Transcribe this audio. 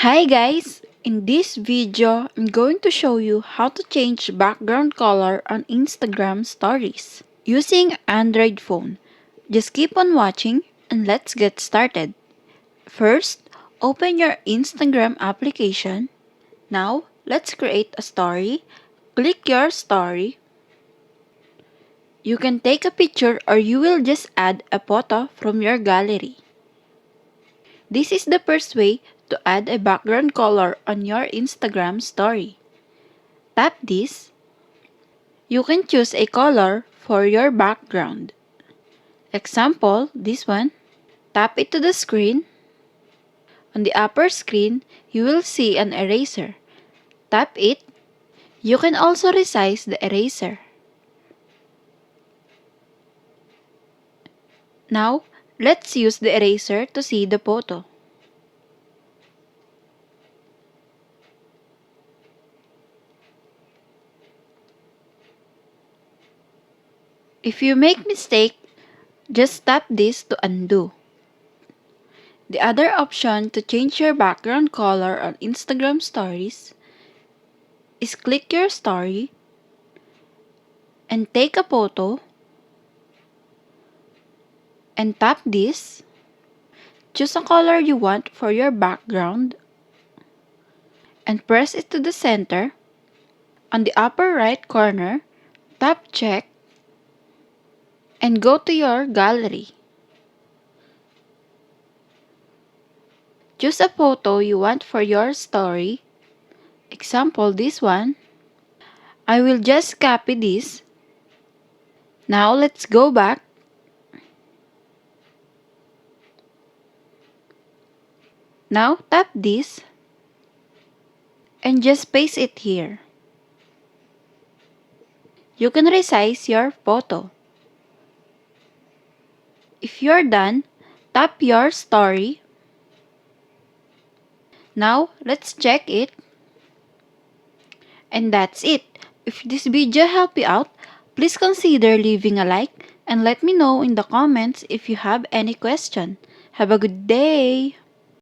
Hi guys! In this video, I'm going to show you how to change background color on Instagram stories using Android phone. Just keep on watching and let's get started. First, open your Instagram application. Now, let's create a story. Click your story. You can take a picture or you will just add a photo from your gallery. This is the first way to add a background color on your Instagram story. Tap this. You can choose a color for your background. Example, this one. Tap it to the screen. On the upper screen, you will see an eraser. Tap it. You can also resize the eraser. Now, let's use the eraser to see the photo. If you make mistake, just tap this to undo. The other option to change your background color on Instagram stories is click your story and take a photo and tap this. Choose a color you want for your background and press it to the center. On the upper right corner, tap check and go to your gallery. Choose a photo you want for your story. Example, this one. I will just copy this. Now let's go back. Now tap this and just paste it here. You can resize your photo. If you're done, tap your story. Now let's check it. And that's it. If this video helped you out, please consider leaving a like and let me know in the comments if you have any question. Have a good day!